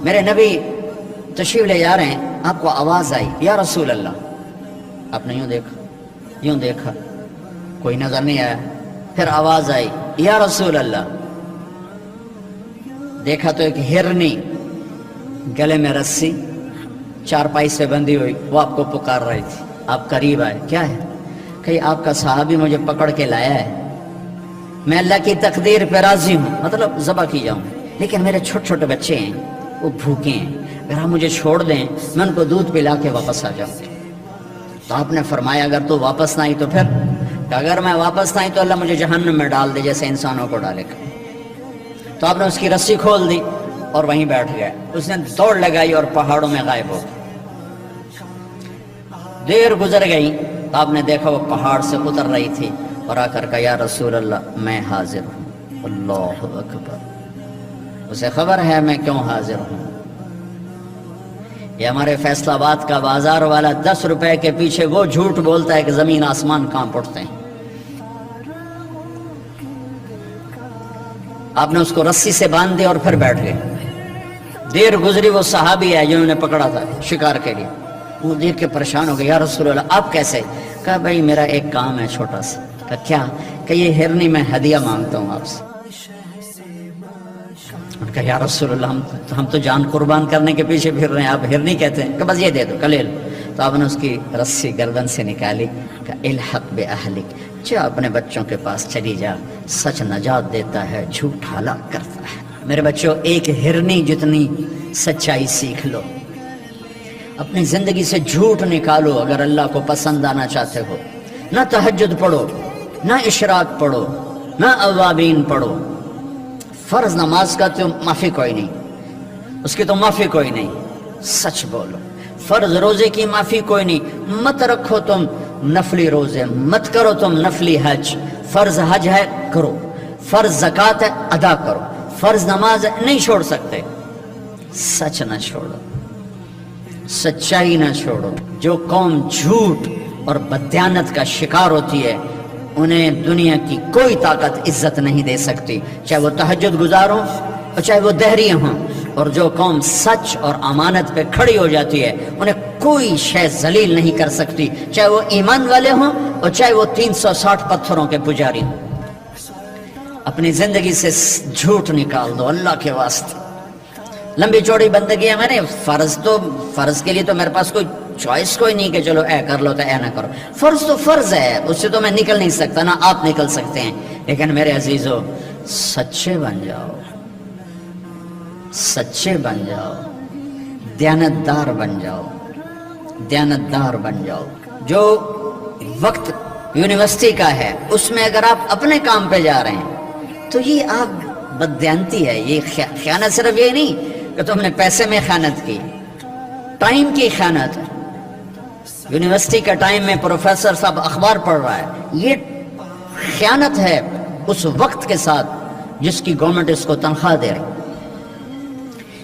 میرے نبی تشریف لے جا رہے ہیں، آپ کو آواز آئی یا رسول اللہ، آپ نے یوں دیکھا کوئی نظر نہیں آیا، پھر آواز آئی یا رسول اللہ، دیکھا تو ایک ہرنی گلے میں رسی چارپائی سے بندھی ہوئی وہ آپ کو پکار رہی تھی. آپ قریب آئے، کیا ہے؟ کہ آپ کا صحابی مجھے پکڑ کے لایا ہے، میں اللہ کی تقدیر پہ راضی ہوں، مطلب ذبح کی جاؤں، لیکن میرے چھوٹے چھوٹے بچے ہیں وہ بھوکے ہیں، اگر آپ مجھے چھوڑ دیں میں ان کو دودھ پلا کے واپس آ جاؤں. تو آپ نے فرمایا اگر تو واپس نہ آئی تو پھر، کہ اگر میں واپس نہ آئی تو اللہ مجھے جہنم میں ڈال دے جیسے انسانوں کو ڈالے گا. تو آپ نے اس کی رسی کھول دی اور وہیں بیٹھ گئے. اس نے دوڑ لگائی اور پہاڑوں میں غائب ہو گئی. دیر گزر گئی تو آپ نے دیکھا وہ پہاڑ سے اتر رہی تھی اور آ کر کہا یا رسول اللہ میں حاضر ہوں. اللہ اکبر. اسے خبر ہے میں کیوں حاضر ہوں. یہ ہمارے فیصل آباد کا بازار والا 10 روپے کے پیچھے وہ جھوٹ بولتا ہے کہ زمین آسمان کانپ اٹھتے ہیں. آپ نے اس کو رسی سے باندھ دیا اور پھر بیٹھ گئے. دیر گزری وہ صحابی ہے جنہوں نے پکڑا تھا شکار کے لیے، وہ دیکھ کے پریشان ہو گئے یا رسول اللہ آپ کیسے؟ کہا بھائی میرا ایک کام ہے چھوٹا سا. کہا کیا؟ کہ یہ ہرنی میں ہدیہ مانگتا ہوں آپ سے. کہا یا رسول اللہ ہم تو جان قربان کرنے کے پیچھے پھر رہے ہیں، آپ ہرنی کہتے ہیں. کہ بس یہ دے دو کلیل. تو آپ نے اس کی رسی گردن سے نکالی. کہا الحق باہلک، جا اپنے بچوں کے پاس چلی جا، سچ نجات دیتا ہے جھوٹ ہلاک کرتا ہے. میرے بچوں ایک ہرنی جتنی سچائی سیکھ لو، اپنی زندگی سے جھوٹ نکالو اگر اللہ کو پسند آنا چاہتے ہو. نہ تہجد پڑھو، نہ اشراق پڑھو، نہ اوابین پڑھو. فرض نماز کا تو معافی کوئی نہیں، اس کی تو معافی کوئی نہیں، سچ بولو. فرض روزے کی معافی کوئی نہیں، مت رکھو تم نفلی روزے، مت کرو تم نفلی حج. فرض حج ہے کرو، فرض زکوٰۃ ہے ادا کرو، فرض نماز ہے نہیں چھوڑ سکتے. سچ نہ چھوڑو، سچائی نہ چھوڑو. جو قوم جھوٹ اور بددیانت کا شکار ہوتی ہے انہیں دنیا کی کوئی طاقت عزت نہیں دے سکتی، چاہے وہ تہجد گزار ہوں اور چاہے وہ دہری ہوں. اور جو قوم سچ اور امانت پہ کھڑی ہو جاتی ہے انہیں کوئی شے ذلیل نہیں کر سکتی، چاہے وہ ایمان والے ہوں اور چاہے وہ 360 پتھروں کے پجاری ہوں. اپنی زندگی سے جھوٹ نکال دو اللہ کے واسطے. لمبی چوڑی بندگی ہے، میں نے فرض کے لیے تو میرے پاس کوئی چوائس کوئی نہیں کہ چلو اے کر لو تو اے نہ کرو. فرض تو فرض ہے، اس سے تو میں نکل نہیں سکتا، نہ آپ نکل سکتے ہیں. لیکن میرے عزیزو سچے بن جاؤ، سچے بن جاؤ، دیانتدار بن جاؤ، دیانتدار بن جاؤ. جو وقت یونیورسٹی کا ہے اس میں اگر آپ اپنے کام پہ جا رہے ہیں تو یہ آپ بددیانتی ہے. یہ خیانت صرف یہ نہیں کہ تم نے پیسے میں خیانت کی، ٹائم کی خیانت ہے. یونیورسٹی کا ٹائم میں پروفیسر صاحب اخبار پڑھ رہا ہے، یہ خیانت ہے اس وقت کے ساتھ جس کی گورنمنٹ اس کو تنخواہ دے رہی.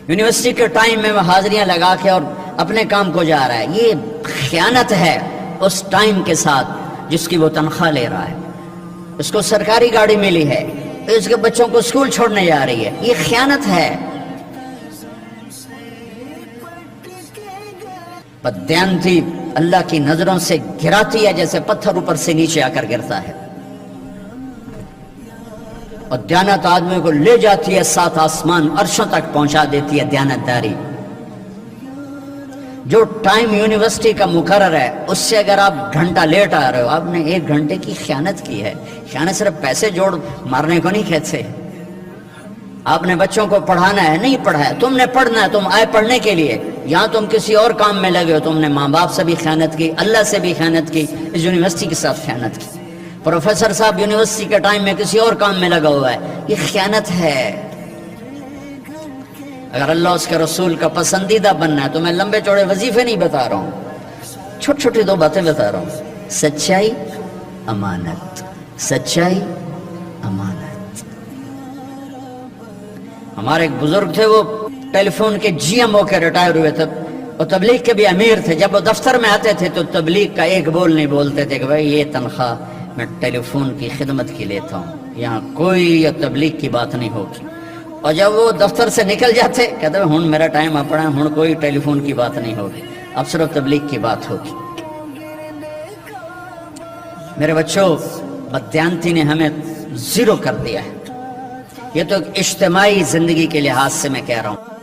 یونیورسٹی کے ٹائم میں وہ حاضریاں لگا کے اور اپنے کام کو جا رہا ہے، یہ خیانت ہے اس ٹائم کے ساتھ جس کی وہ تنخواہ لے رہا ہے. اس کو سرکاری گاڑی ملی ہے، اس کے بچوں کو اسکول چھوڑنے جا رہی ہے، یہ خیانت ہے. بددیانتی اللہ کی نظروں سے گراتی ہے جیسے پتھر اوپر سے نیچے آ کر گرتا ہے، اور دیانت آدمی کو لے جاتی ہے 7 آسمان عرشوں تک پہنچا دیتی ہے. دیانتداری جو ٹائم یونیورسٹی کا مقرر ہے اس سے اگر آپ گھنٹہ لیٹ آ رہے ہو آپ نے 1 گھنٹے کی خیانت کی ہے. خیانت صرف پیسے جوڑ مارنے کو نہیں کہتے. آپ نے بچوں کو پڑھانا ہے، نہیں پڑھایا، تم نے پڑھنا ہے، تم آئے پڑھنے کے لیے، یہاں تم کسی اور کام میں لگے ہو. تم نے ماں باپ سے بھی خیانت کی، اللہ سے بھی خیانت کی، اس یونیورسٹی کے ساتھ خیانت کی. پروفیسر صاحب یونیورسٹی کے ٹائم میں کسی اور کام میں لگا ہوا ہے، یہ خیانت ہے. اگر اللہ اس کے رسول کا پسندیدہ بننا ہے تو میں لمبے چوڑے وظیفے نہیں بتا رہا ہوں، چھوٹی چھوٹی 2 باتیں بتا رہا ہوں. سچائی، امانت، سچائی، امانت. ہمارے ایک بزرگ تھے، وہ ٹیلی فون کے جی ایم ہو کے ریٹائر ہوئے تھے اور تبلیغ کے بھی امیر تھے. جب وہ دفتر میں آتے تھے تو تبلیغ کا ایک بول نہیں بولتے تھے کہ بھائی یہ تنخواہ میں ٹیلی فون کی خدمت کی لیتا ہوں، یہاں کوئی تبلیغ کی بات نہیں ہوگی. اور جب وہ دفتر سے نکل جاتے کہتے ہیں ہن میرا ٹائم اپنا ہے، ہن کوئی ٹیلی فون کی بات نہیں ہوگی، اب صرف تبلیغ کی بات ہوگی۔ میرے بچوں، بددیانتی نے ہمیں زیرو کر دیا ہے، یہ تو ایک اجتماعی زندگی کے لحاظ سے میں کہہ رہا ہوں۔